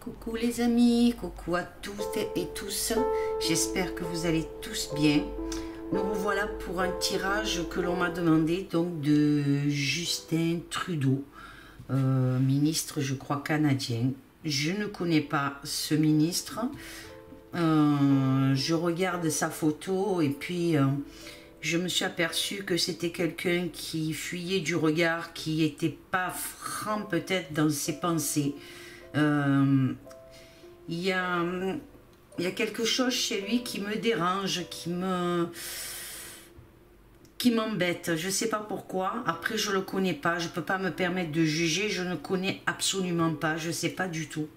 Coucou les amis, coucou à toutes et tous, j'espère que vous allez tous bien. Nous revoilà pour un tirage que l'on m'a demandé, donc de Justin Trudeau, ministre je crois canadien. Je ne connais pas ce ministre, je regarde sa photo et puis je me suis aperçue que c'était quelqu'un qui fuyait du regard, qui n'était pas franc peut-être dans ses pensées. Il y a quelque chose chez lui qui me dérange, qui m'embête. Je ne sais pas pourquoi. Après, je ne le connais pas. Je ne peux pas me permettre de juger. Je ne connais absolument pas. Je ne sais pas du tout.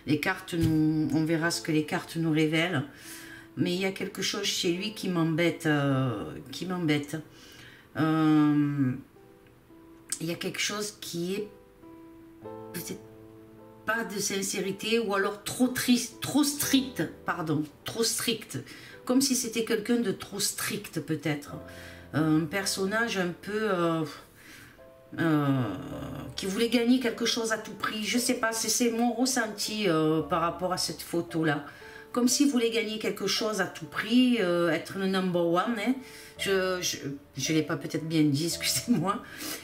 Les cartes, on verra ce que les cartes nous révèlent. Mais il y a quelque chose chez lui qui m'embête. Il y a quelque chose qui est peut-être pas de sincérité, ou alors trop triste, trop strict, pardon, trop strict, comme si c'était quelqu'un de trop strict peut-être, un personnage un peu qui voulait gagner quelque chose à tout prix, je sais pas, c'est mon ressenti par rapport à cette photo là, comme s'il voulait gagner quelque chose à tout prix, être le number one, hein. Je l'ai pas peut-être bien dit, excusez-moi,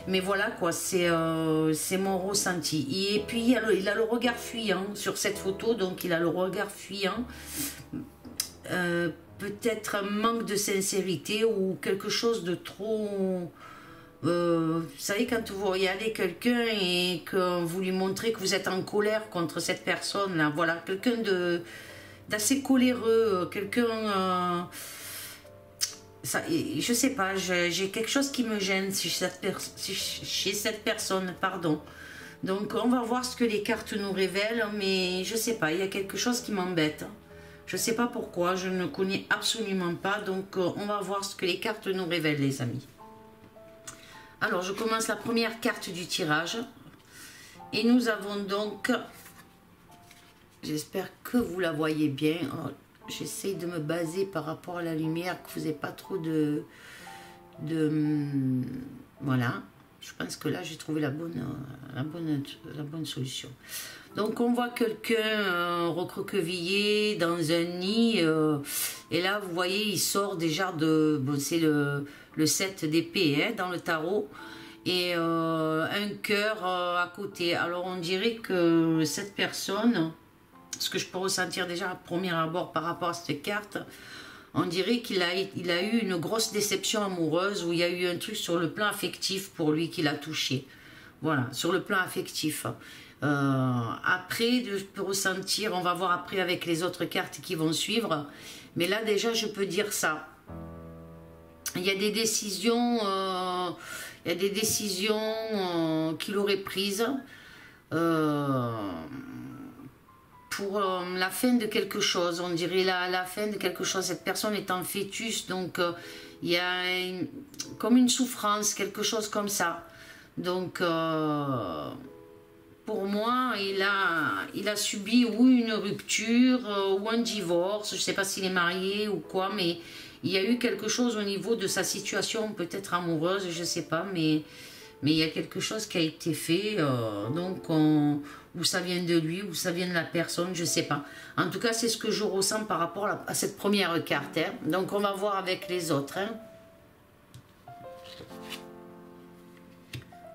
mais voilà quoi, c'est mon ressenti. Et puis il a le regard fuyant sur cette photo, donc il a le regard fuyant, peut-être un manque de sincérité ou quelque chose de trop... vous savez, quand vous regardez quelqu'un et que vous lui montrez que vous êtes en colère contre cette personne là, voilà, quelqu'un d'assez coléreux, quelqu'un... je sais pas, j'ai quelque chose qui me gêne chez cette personne, pardon. Donc on va voir ce que les cartes nous révèlent, mais je sais pas, il y a quelque chose qui m'embête. Je sais pas pourquoi, je ne connais absolument pas, donc on va voir ce que les cartes nous révèlent, les amis. Alors je commence la première carte du tirage, et nous avons donc, j'espère que vous la voyez bien. J'essaye de me baser par rapport à la lumière, que vous n'ayez pas trop de... Voilà. Je pense que là, j'ai trouvé la bonne solution. Donc, on voit quelqu'un recroquevillé dans un nid. Et là, vous voyez, il sort déjà de... Bon, c'est le 7 d'épée hein, dans le tarot. Et un cœur à côté. Alors, on dirait que cette personne... Ce que je peux ressentir déjà à premier abord par rapport à cette carte, on dirait qu'il a eu une grosse déception amoureuse, où il y a eu un truc sur le plan affectif pour lui qui l'a touché. Voilà, sur le plan affectif. Après, je peux ressentir, on va voir après avec les autres cartes qui vont suivre, mais là déjà je peux dire ça. Il y a des décisions, qu'il aurait prises. Pour la fin de quelque chose, on dirait la fin de quelque chose. Cette personne est en fœtus, donc il y a comme une souffrance, quelque chose comme ça. Donc pour moi, il a subi ou une rupture ou un divorce. Je ne sais pas s'il est marié ou quoi, mais il y a eu quelque chose au niveau de sa situation, peut-être amoureuse, je ne sais pas, mais il y a quelque chose qui a été fait, donc où ça vient de lui, où ça vient de la personne, je ne sais pas. En tout cas, c'est ce que je ressens par rapport à cette première carte. Hein. Donc, on va voir avec les autres. Hein.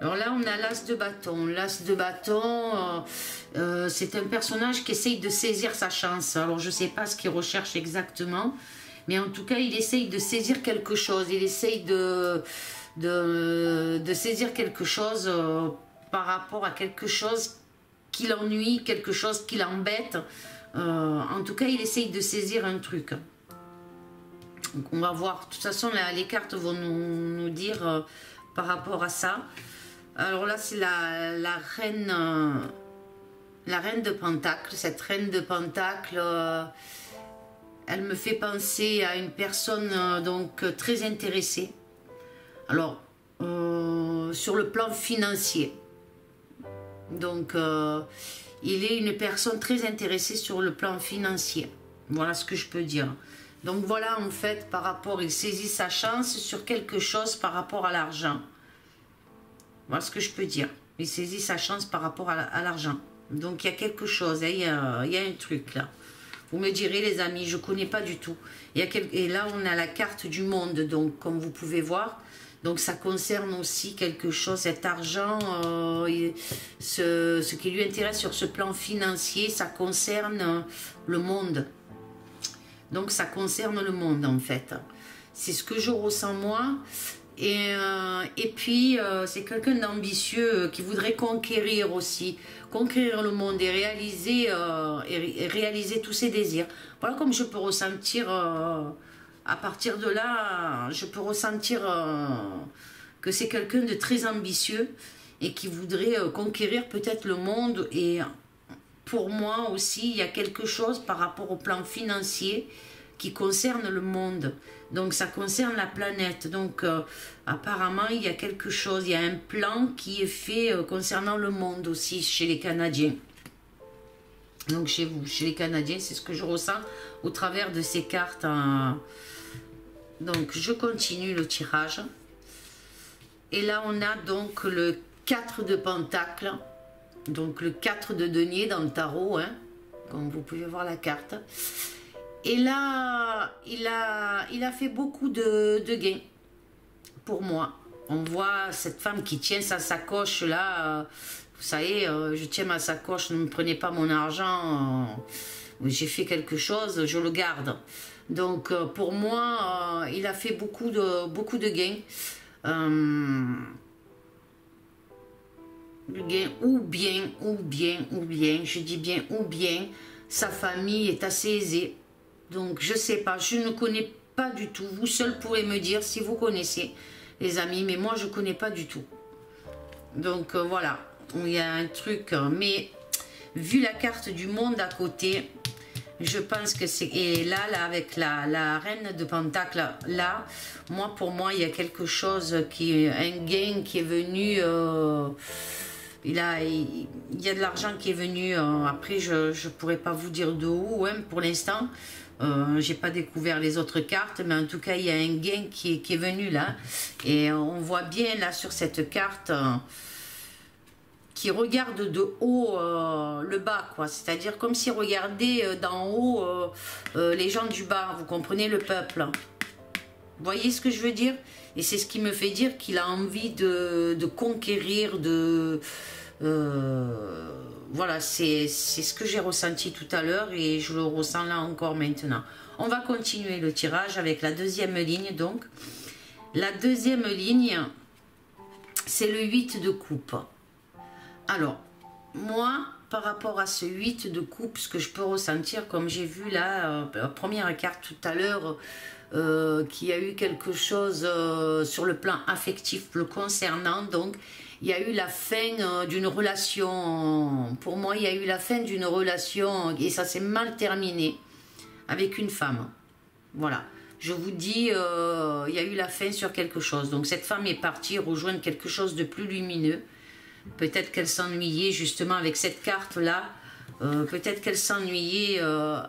Alors là, on a l'As de bâton. L'As de bâton, c'est un personnage qui essaye de saisir sa chance. Alors, je ne sais pas ce qu'il recherche exactement, mais en tout cas, il essaye de saisir quelque chose. Il essaye de saisir quelque chose par rapport à quelque chose qui l'ennuie, quelque chose qui l'embête. En tout cas, il essaye de saisir un truc. Donc, on va voir. De toute façon, les cartes vont nous dire par rapport à ça. Alors là, c'est la reine de Pentacle. Cette reine de Pentacle, elle me fait penser à une personne donc très intéressée. Alors, sur le plan financier. Donc, il est une personne très intéressée sur le plan financier. Voilà ce que je peux dire. Donc, voilà, en fait, par rapport, il saisit sa chance sur quelque chose par rapport à l'argent. Voilà ce que je peux dire. Il saisit sa chance par rapport à l'argent. Donc il y a quelque chose, hein, il y a un truc là. Vous me direz les amis, je ne connais pas du tout. Et là on a la carte du monde, donc comme vous pouvez voir. Donc ça concerne aussi quelque chose, cet argent, ce qui lui intéresse sur ce plan financier, ça concerne le monde. Donc ça concerne le monde en fait. C'est ce que je ressens moi. Et puis c'est quelqu'un d'ambitieux qui voudrait conquérir aussi. Conquérir le monde et réaliser tous ses désirs. Voilà comme je peux ressentir... à partir de là, je peux ressentir que c'est quelqu'un de très ambitieux et qui voudrait conquérir peut-être le monde. Et pour moi aussi, il y a quelque chose par rapport au plan financier qui concerne le monde. Donc ça concerne la planète. Donc apparemment, il y a quelque chose, il y a un plan qui est fait concernant le monde aussi chez les Canadiens. Donc chez vous, chez les Canadiens, c'est ce que je ressens au travers de ces cartes. Donc je continue le tirage. Et là on a donc le 4 de Pentacle. Donc le 4 de denier dans le tarot. Hein, comme vous pouvez voir la carte. Et là, il a fait beaucoup de gains pour moi. On voit cette femme qui tient sa sacoche là. Vous savez, je tiens ma sacoche, ne me prenez pas mon argent. J'ai fait quelque chose, je le garde. Donc pour moi, il a fait beaucoup de gains. Ou bien, je dis bien ou bien, sa famille est assez aisée. Donc je sais pas, je ne connais pas du tout. Vous seul pourrez me dire si vous connaissez, les amis, mais moi je connais pas du tout. Donc voilà, il y a un truc, mais vu la carte du monde à côté, je pense que c'est... Et là avec la reine de Pentacle, là, pour moi, il y a quelque chose qui... Un gain qui est venu... il y a de l'argent qui est venu... après, je ne pourrais pas vous dire de où, hein, pour l'instant. J'ai pas découvert les autres cartes, mais en tout cas, il y a un gain qui est venu là. Et on voit bien là sur cette carte... qui regarde de haut le bas, quoi. C'est-à-dire comme s'il regardait d'en haut les gens du bas, vous comprenez, le peuple. Vous voyez ce que je veux dire? Et c'est ce qui me fait dire qu'il a envie de conquérir, voilà, c'est ce que j'ai ressenti tout à l'heure et je le ressens là encore maintenant. On va continuer le tirage avec la deuxième ligne, donc. La deuxième ligne, c'est le 8 de coupe. Alors, moi, par rapport à ce 8 de coupe, ce que je peux ressentir, comme j'ai vu là, la première carte tout à l'heure, qu'il y a eu quelque chose sur le plan affectif le concernant, donc il y a eu la fin d'une relation, pour moi il y a eu la fin d'une relation et ça s'est mal terminé avec une femme, voilà. Je vous dis, il y a eu la fin sur quelque chose, donc cette femme est partie rejoindre quelque chose de plus lumineux. Peut-être qu'elle s'ennuyait justement avec cette carte-là. Peut-être qu'elle s'ennuyait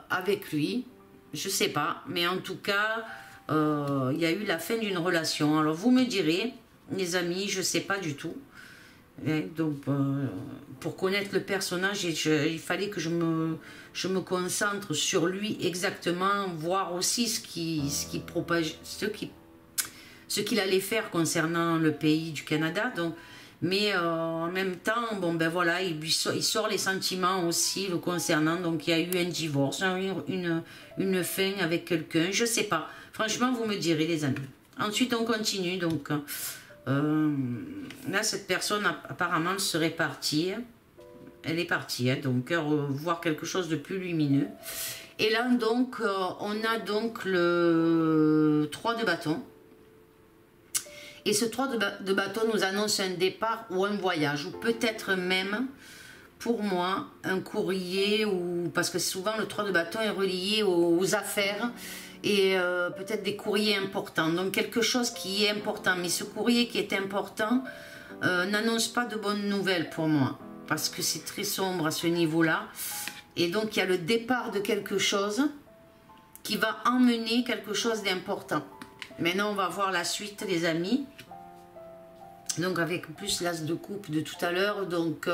avec lui. Je ne sais pas. Mais en tout cas, il y a eu la fin d'une relation. Alors vous me direz, les amis, je ne sais pas du tout. Et donc, pour connaître le personnage, il fallait que je me concentre sur lui exactement, voir aussi ce qu'il allait faire concernant le pays du Canada. Donc, mais en même temps, bon ben voilà, il sort les sentiments aussi le concernant. Donc il y a eu un divorce, une fin avec quelqu'un, je sais pas. Franchement, vous me direz les amis. Ensuite, on continue. Donc là, cette personne apparemment serait partie. Elle est partie, hein, donc voir quelque chose de plus lumineux. Et là, donc, on a donc le 3 de bâton. Et ce 3 de bâton nous annonce un départ ou un voyage, ou peut-être même, pour moi, un courrier, ou parce que souvent le 3 de bâton est relié aux affaires, et peut-être des courriers importants. Donc quelque chose qui est important, mais ce courrier qui est important n'annonce pas de bonnes nouvelles pour moi, parce que c'est très sombre à ce niveau-là. Et donc il y a le départ de quelque chose qui va emmener quelque chose d'important. Maintenant, on va voir la suite, les amis. Donc avec plus l'as de coupe de tout à l'heure, donc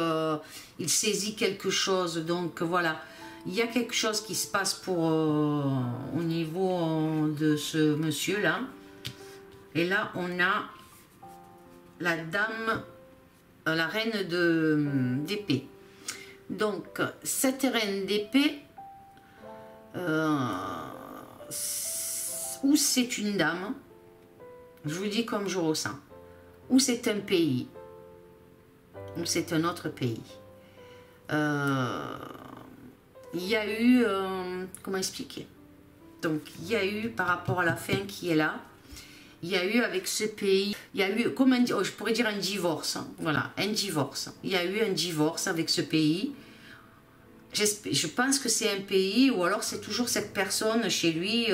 il saisit quelque chose, donc voilà. Il y a quelque chose qui se passe pour au niveau de ce monsieur-là. Et là, on a la dame, la reine d'épée. Donc, cette reine d'épée, ou c'est une dame, je vous dis comme je ressens, ou c'est un pays, ou c'est un autre pays. Il y a eu, comment expliquer? Donc, il y a eu, par rapport à la fin qui est là, il y a eu avec ce pays, il y a eu, comme je pourrais dire un divorce, hein, voilà, un divorce. Il y a eu un divorce avec ce pays. Je pense que c'est un pays, ou alors c'est toujours cette personne chez lui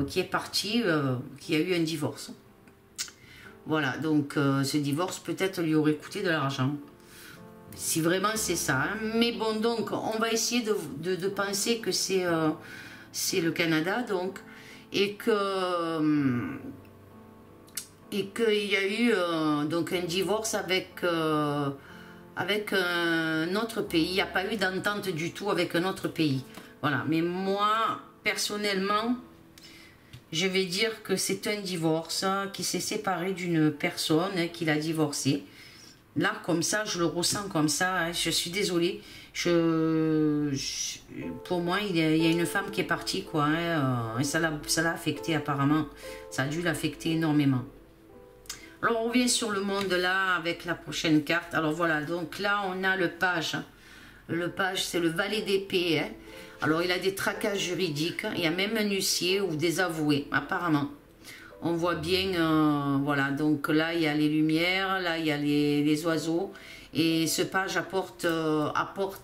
qui est partie, qui a eu un divorce. Voilà, donc ce divorce peut-être lui aurait coûté de l'argent. Si vraiment c'est ça. Hein. Mais bon, donc, on va essayer de penser que c'est le Canada, donc, et qu'il y a eu donc un divorce avec un autre pays. Il n'y a pas eu d'entente du tout avec un autre pays. Voilà, mais moi, personnellement, je vais dire que c'est un divorce qui s'est séparé d'une personne qu'il a divorcée. Là, comme ça, je le ressens comme ça. Hein, je suis désolée. Pour moi, il y a une femme qui est partie, quoi. Hein, et ça l'a affecté apparemment. Ça a dû l'affecter énormément. Alors, on revient sur le monde là avec la prochaine carte. Alors voilà, donc là, on a le page. Le page, c'est le valet d'épée. Hein. Alors, il a des tracas juridiques. Il y a même un huissier ou des avoués, apparemment. On voit bien, voilà, donc là, il y a les lumières, là, il y a les oiseaux. Et ce page apporte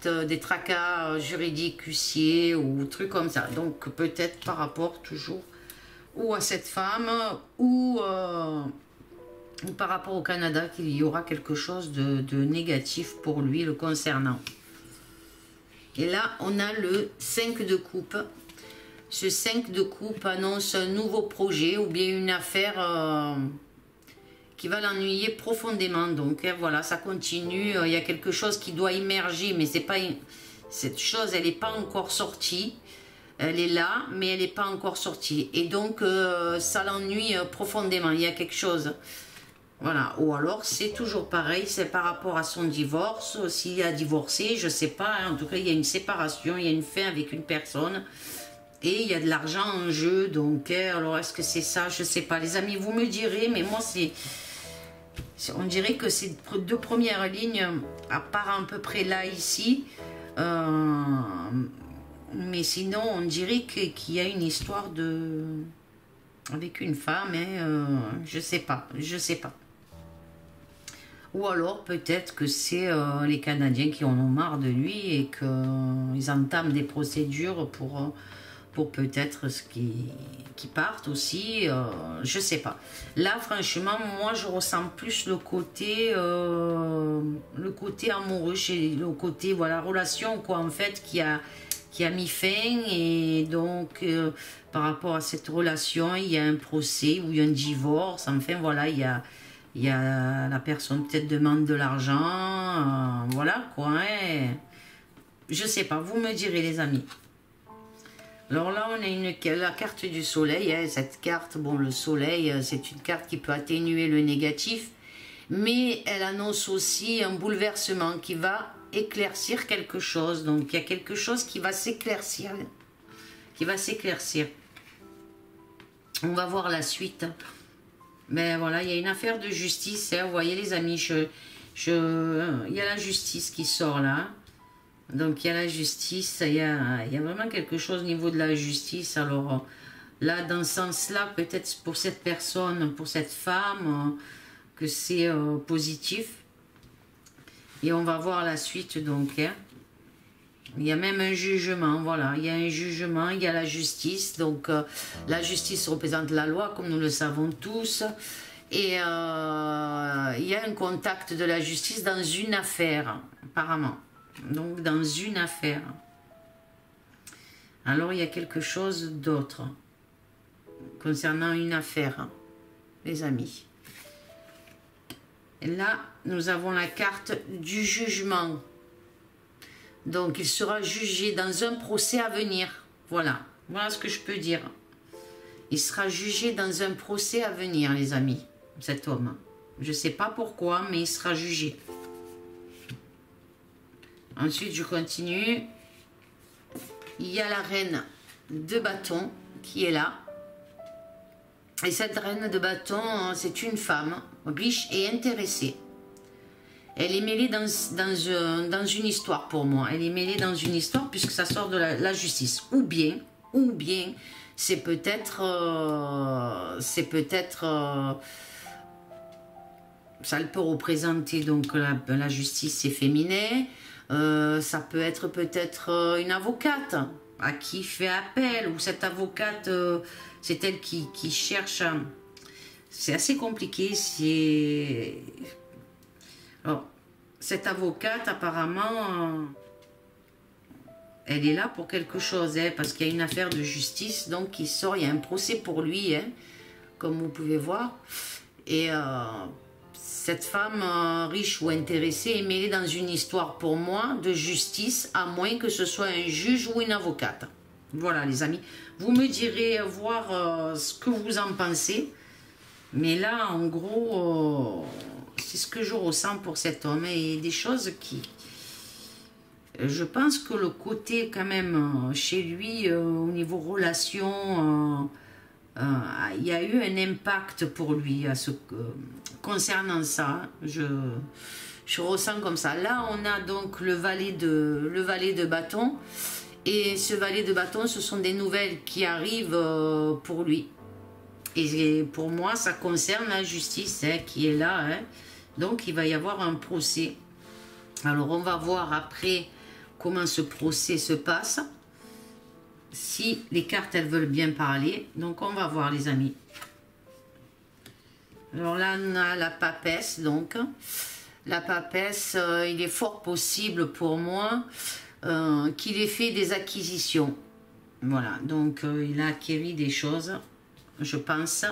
des tracas juridiques, huissiers ou trucs comme ça. Donc, peut-être par rapport toujours ou à cette femme ou par rapport au Canada, qu'il y aura quelque chose de négatif pour lui le concernant. Et là, on a le 5 de coupe. Ce 5 de coupe annonce un nouveau projet ou bien une affaire qui va l'ennuyer profondément. Donc hein, voilà, ça continue. Il y a quelque chose qui doit émerger, mais c'est pas cette chose, elle n'est pas encore sortie. Elle est là, mais elle n'est pas encore sortie. Et donc, ça l'ennuie profondément. Il y a quelque chose. Voilà. Ou alors, c'est toujours pareil. C'est par rapport à son divorce. S'il a divorcé, je ne sais pas. Hein, en tout cas, il y a une séparation. Il y a une fin avec une personne. Et il y a de l'argent en jeu, donc alors est-ce que c'est ça? Je ne sais pas. Les amis, vous me direz, mais moi, on dirait que ces deux premières lignes, à part à peu près là, ici, mais sinon, on dirait qu'il y a une histoire avec une femme, hein, je ne sais pas, je ne sais pas. Ou alors, peut-être que c'est les Canadiens qui en ont marre de lui et qu'ils entament des procédures pour peut-être qui partent aussi, je sais pas. Là, franchement, moi, je ressens plus le côté amoureux, le côté, voilà, relation, quoi, en fait, qui a mis fin, et donc, par rapport à cette relation, il y a un procès ou il y a un divorce, enfin, voilà, il y a la personne peut-être demande de l'argent, voilà, quoi, hein. Je sais pas, vous me direz, les amis. Alors là, on a la carte du soleil. Hein. Cette carte, bon, le soleil, c'est une carte qui peut atténuer le négatif, mais elle annonce aussi un bouleversement qui va éclaircir quelque chose. Donc, il y a quelque chose qui va s'éclaircir. On va voir la suite. Mais voilà, il y a une affaire de justice. Hein. Vous voyez, les amis, il y a la justice qui sort là. Donc il y a la justice, il y a vraiment quelque chose au niveau de la justice. Alors là, dans ce sens-là, peut-être pour cette personne, pour cette femme, que c'est positif. Et on va voir la suite donc. Hein. Il y a même un jugement, voilà. Il y a un jugement, il y a la justice. Donc la justice représente la loi, comme nous le savons tous. Et il y a un contact de la justice dans une affaire, apparemment. Donc, dans une affaire. Alors, il y a quelque chose d'autre concernant une affaire, les amis. Là, nous avons la carte du jugement. Donc, il sera jugé dans un procès à venir. Voilà. Voilà ce que je peux dire. Il sera jugé dans un procès à venir, les amis, cet homme. Je ne sais pas pourquoi, mais il sera jugé. Ensuite, je continue. Il y a la reine de bâton qui est là. Et cette reine de bâton, c'est une femme riche et intéressée. Elle est mêlée dans une histoire pour moi. Elle est mêlée dans une histoire puisque ça sort de la justice. Ou bien, c'est peut-être... ça peut représenter donc la justice, c'est féminin. Ça peut être peut-être une avocate à qui fait appel. Ou cette avocate, c'est elle qui cherche... C'est assez compliqué. Alors, cette avocate, apparemment, elle est là pour quelque chose, hein, parce qu'il y a une affaire de justice, donc qui sort, il y a un procès pour lui, hein, comme vous pouvez voir. Et cette femme riche ou intéressée est mêlée dans une histoire, pour moi, de justice, à moins que ce soit un juge ou une avocate. Voilà, les amis. Vous me direz voir ce que vous en pensez. Mais là, en gros... c'est ce que je ressens pour cet homme et des choses qui... Je pense que le côté quand même chez lui, au niveau relation, il y a eu un impact pour lui concernant ça. Je ressens comme ça. Là, on a donc le valet de bâton. Et ce valet de bâton, ce sont des nouvelles qui arrivent pour lui. Et pour moi, ça concerne la justice, hein, qui est là, hein. Donc, il va y avoir un procès. Alors, on va voir après comment ce procès se passe. Si les cartes, elles veulent bien parler. Donc, on va voir, les amis. Alors là, on a la papesse, donc. La papesse, il est fort possible pour moi qu'il ait fait des acquisitions. Voilà, donc il a acquis des choses, je pense.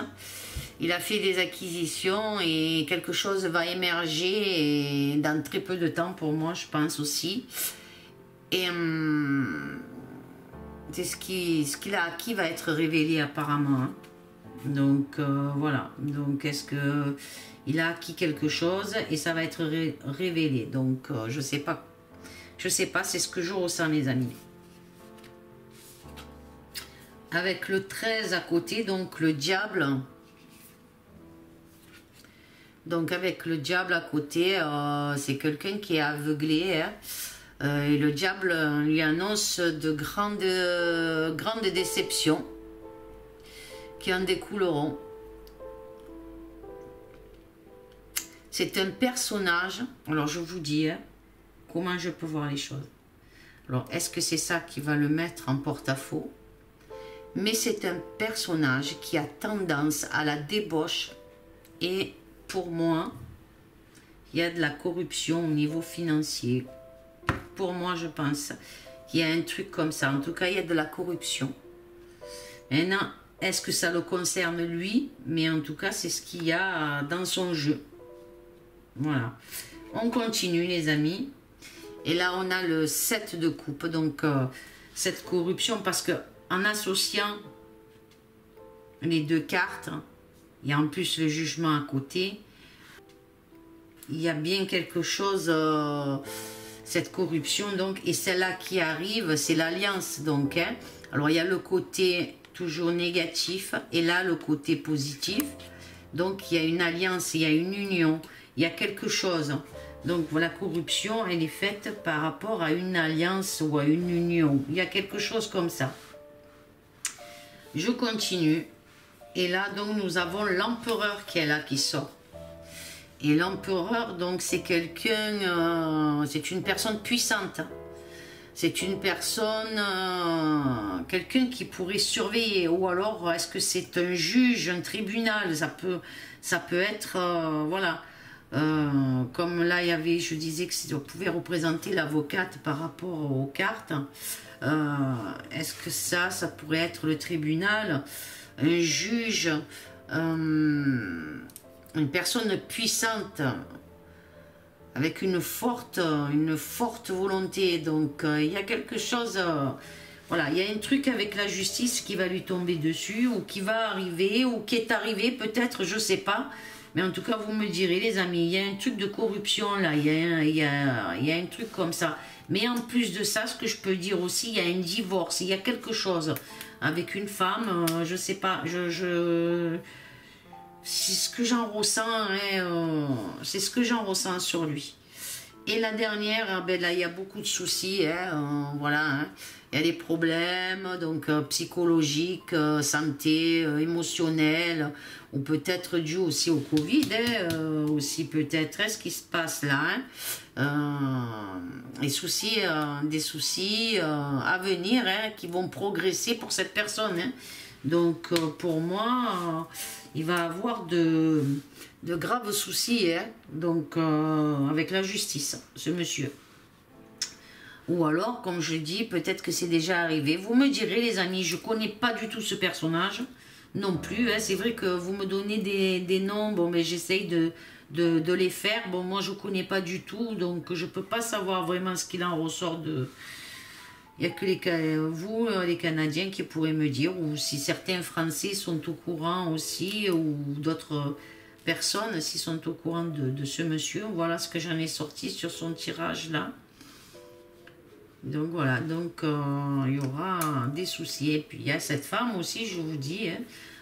Il a fait des acquisitions et quelque chose va émerger et dans très peu de temps pour moi, je pense aussi. Et c'est ce qu'il a acquis va être révélé apparemment. Hein. Donc voilà. Donc est-ce que il a acquis quelque chose et ça va être révélé. Donc je sais pas. Je sais pas. C'est ce que je ressens, les amis. Avec le 13 à côté, donc le diable. Donc avec le diable à côté, c'est quelqu'un qui est aveuglé. Hein. Et le diable lui annonce de grandes déceptions qui en découleront. C'est un personnage, alors je vous dis hein, comment je peux voir les choses. Alors est-ce que c'est ça qui va le mettre en porte-à-faux? Mais c'est un personnage qui a tendance à la débauche et pour moi, il y a de la corruption au niveau financier. Pour moi, je pense qu'il y a un truc comme ça. En tout cas, il y a de la corruption. Maintenant, est-ce que ça le concerne lui? Mais en tout cas, c'est ce qu'il y a dans son jeu. Voilà. On continue, les amis. Et là, on a le 7 de coupe. Donc, cette corruption, parce que en associant les deux cartes, et en plus le jugement à côté, il y a bien quelque chose, cette corruption, donc, et celle-là qui arrive, c'est l'alliance, donc, hein. Alors, il y a le côté toujours négatif, et là, le côté positif, donc, il y a une alliance, il y a une union, il y a quelque chose, donc, la corruption, elle est faite par rapport à une alliance ou à une union, il y a quelque chose comme ça. Je continue. Et là, donc, nous avons l'empereur qui est là, qui sort. Et l'empereur, donc, c'est quelqu'un, c'est une personne puissante. C'est une personne, quelqu'un qui pourrait surveiller. Ou alors, est-ce que c'est un juge, un tribunal? Ça peut être, voilà. Comme là, il y avait, je disais que ça pouvait représenter l'avocate par rapport aux cartes. Est-ce que ça pourrait être le tribunal, un juge, une personne puissante avec une forte volonté. Donc il y a quelque chose, voilà, il y a un truc avec la justice qui va lui tomber dessus, ou qui va arriver, ou qui est arrivé peut-être, je sais pas. Mais en tout cas, vous me direz, les amis, il y a un truc de corruption là, il y a un truc comme ça. Mais en plus de ça, ce que je peux dire aussi, il y a un divorce, il y a quelque chose avec une femme, je sais pas, c'est ce que j'en ressens, hein, c'est ce que j'en ressens sur lui. Et la dernière, ben là, il y a beaucoup de soucis, hein, voilà, hein. Il y a des problèmes, donc psychologiques, santé, émotionnelle, ou peut-être dû aussi au Covid, hein, aussi peut-être, ce qui se passe là, hein, des soucis à venir, hein, qui vont progresser pour cette personne, hein. Donc pour moi, il va avoir de graves soucis, hein, donc avec la justice, ce monsieur. Ou alors, comme je dis, peut-être que c'est déjà arrivé. Vous me direz, les amis, je ne connais pas du tout ce personnage non plus, hein. C'est vrai que vous me donnez des noms, bon, mais j'essaye de les faire. Bon, moi, je ne connais pas du tout, donc je ne peux pas savoir vraiment ce qu'il en ressort de... Il n'y a que vous, les Canadiens, qui pourraient me dire, ou si certains Français sont au courant aussi, ou d'autres personnes, s'ils sont au courant de ce monsieur. Voilà ce que j'en ai sorti sur son tirage là. Donc voilà, donc il y aura des soucis. Et puis il y a cette femme aussi, je vous dis, hein.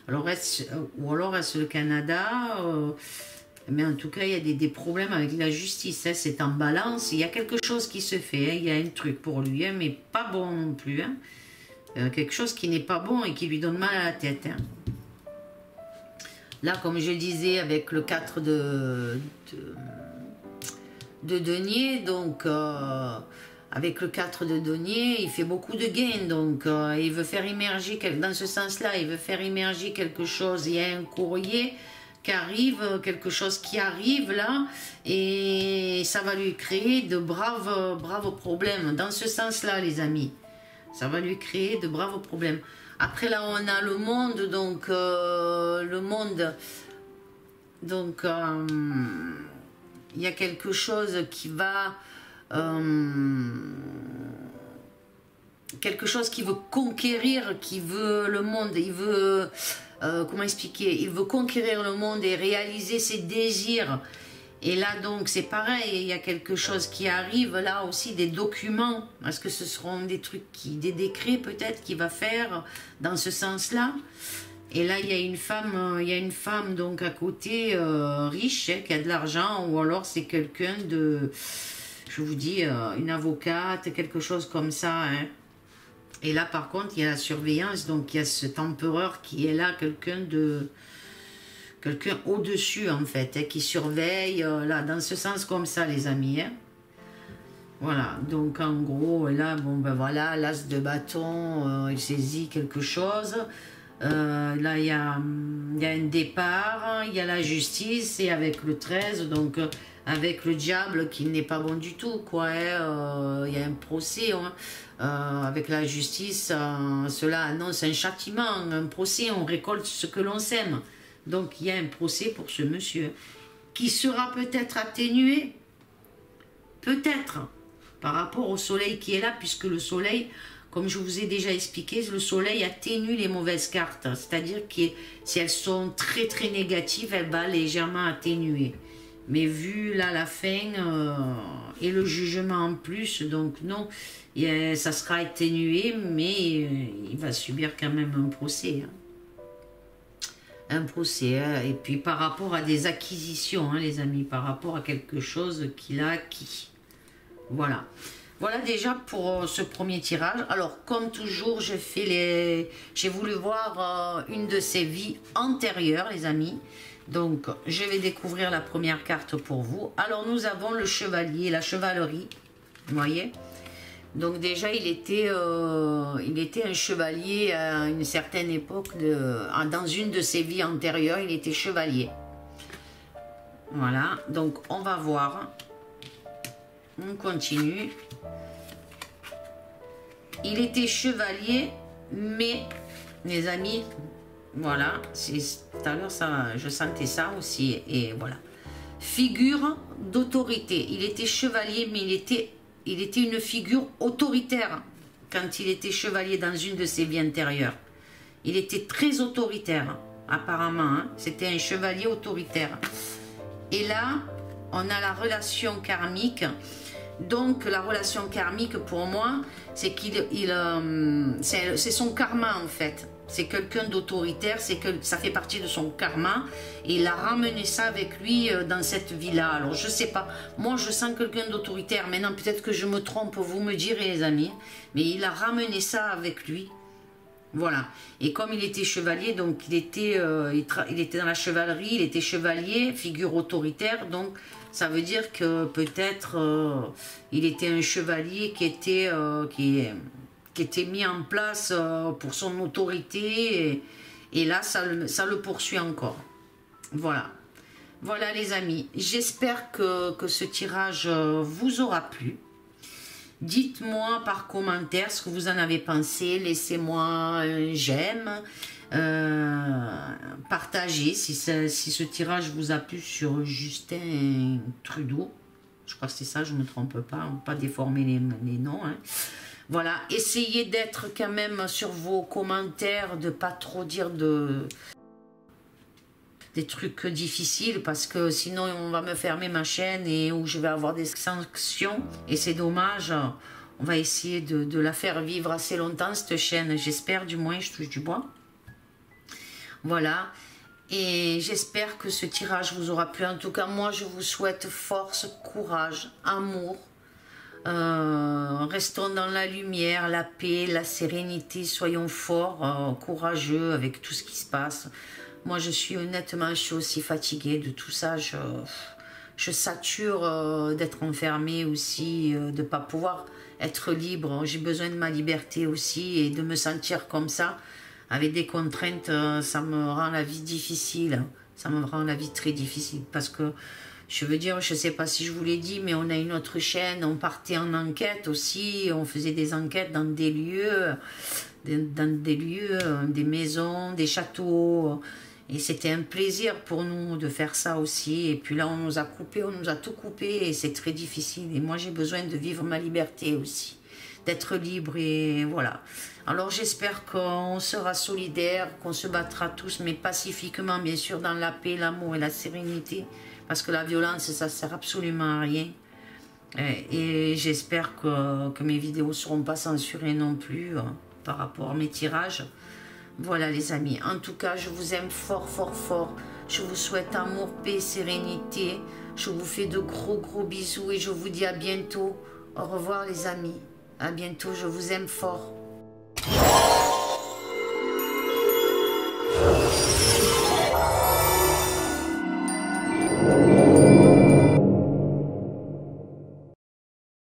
Alors ou alors est-ce le Canada, mais en tout cas il y a des problèmes avec la justice, hein. C'est en balance, il y a quelque chose qui se fait, hein. Il y a un truc pour lui, hein, mais pas bon non plus, hein. Quelque chose qui n'est pas bon et qui lui donne mal à la tête, hein. Là, comme je disais, avec le 4 de denier, donc... avec le 4 de denier, il fait beaucoup de gains, donc il veut faire émerger, dans ce sens-là, il veut faire émerger quelque chose. Il y a un courrier qui arrive, quelque chose qui arrive là, et ça va lui créer de braves problèmes. Dans ce sens-là, les amis, ça va lui créer de braves problèmes. Après là, on a le monde, donc il y a quelque chose qui va... quelque chose qui veut conquérir, qui veut le monde, il veut, comment expliquer, il veut conquérir le monde et réaliser ses désirs. Et là donc c'est pareil, il y a quelque chose qui arrive là aussi, des documents, parce que ce seront des trucs, des décrets peut-être qu'il va faire dans ce sens-là. Et là il y a une femme donc à côté, riche, hein, qui a de l'argent, ou alors c'est quelqu'un de... Je vous dis, une avocate, quelque chose comme ça, hein. Et là, par contre, il y a la surveillance, donc il y a cet empereur qui est là, quelqu'un au-dessus, en fait, hein, qui surveille, là, dans ce sens comme ça, les amis, hein. Voilà, donc en gros, là, bon, ben voilà, l'as de bâton, il saisit quelque chose. Là, il y a un départ, il y a la justice, et avec le 13, donc... avec le diable qui n'est pas bon du tout, quoi, hein. Il y a un procès, hein. Avec la justice, cela annonce un châtiment, un procès, on récolte ce que l'on sème. Donc il y a un procès pour ce monsieur, qui sera peut-être atténué, peut-être, par rapport au soleil qui est là, puisque le soleil, comme je vous ai déjà expliqué, le soleil atténue les mauvaises cartes, c'est-à-dire que si elles sont très très négatives, elle va légèrement atténuer. Mais vu là la fin et le jugement en plus, donc non, ça sera atténué, mais il va subir quand même un procès, hein. Un procès, hein. Et puis par rapport à des acquisitions, hein, les amis, par rapport à quelque chose qu'il a acquis. Voilà. Voilà déjà pour ce premier tirage. Alors comme toujours, j'ai voulu voir une de ses vies antérieures, les amis. Donc, je vais découvrir la première carte pour vous. Alors, nous avons le chevalier, la chevalerie. Vous voyez? Donc, déjà, il était un chevalier à une certaine époque. Dans une de ses vies antérieures, il était chevalier. Voilà. Donc, on va voir. On continue. Il était chevalier, mais, les amis... Voilà, tout à l'heure je sentais ça aussi, et voilà. Figure d'autorité. Il était chevalier, mais il était une figure autoritaire quand il était chevalier dans une de ses vies antérieures. Il était très autoritaire, apparemment. Hein. C'était un chevalier autoritaire. Et là, on a la relation karmique. Donc, la relation karmique, pour moi, c'est c'est son karma, en fait. C'est quelqu'un d'autoritaire, ça fait partie de son karma. Et il a ramené ça avec lui dans cette vie-là. Alors, je sais pas. Moi, je sens quelqu'un d'autoritaire. Maintenant, peut-être que je me trompe, vous me direz, les amis. Mais il a ramené ça avec lui. Voilà. Et comme il était chevalier, donc il était dans la chevalerie, il était chevalier, figure autoritaire. Donc, ça veut dire que peut-être il était un chevalier qui était mis en place pour son autorité. Et là, ça le poursuit encore. Voilà. Voilà, les amis. J'espère que ce tirage vous aura plu. Dites-moi par commentaire ce que vous en avez pensé. Laissez-moi un j'aime. Partagez si ce tirage vous a plu sur Justin Trudeau. Je crois que c'est ça, je ne me trompe pas. Pas déformer les noms. Hein. Voilà. Essayez d'être quand même sur vos commentaires, de ne pas trop dire des trucs difficiles, parce que sinon on va me fermer ma chaîne et où je vais avoir des sanctions et c'est dommage. On va essayer de la faire vivre assez longtemps, cette chaîne, j'espère, du moins, je touche du bois. Voilà, et j'espère que ce tirage vous aura plu. En tout cas, moi je vous souhaite force, courage, amour. Restons dans la lumière, la paix, la sérénité, soyons forts, courageux avec tout ce qui se passe. Moi, je suis aussi fatiguée de tout ça. Je sature d'être enfermée aussi, de ne pas pouvoir être libre. J'ai besoin de ma liberté aussi et de me sentir comme ça, avec des contraintes, ça me rend la vie difficile. Ça me rend la vie très difficile parce que, je veux dire, je ne sais pas si je vous l'ai dit, mais on a une autre chaîne, on partait en enquête aussi, on faisait des enquêtes dans des lieux, des maisons, des châteaux. Et c'était un plaisir pour nous de faire ça aussi. Et puis là, on nous a coupé, on nous a tout coupé et c'est très difficile. Et moi, j'ai besoin de vivre ma liberté aussi, d'être libre et voilà. Alors, j'espère qu'on sera solidaires, qu'on se battra tous, mais pacifiquement, bien sûr, dans la paix, l'amour et la sérénité. Parce que la violence, ça ne sert absolument à rien. Et j'espère que mes vidéos ne seront pas censurées non plus par rapport à mes tirages. Voilà les amis, en tout cas je vous aime fort fort fort, je vous souhaite amour, paix, sérénité, je vous fais de gros bisous et je vous dis à bientôt, au revoir les amis, à bientôt, je vous aime fort.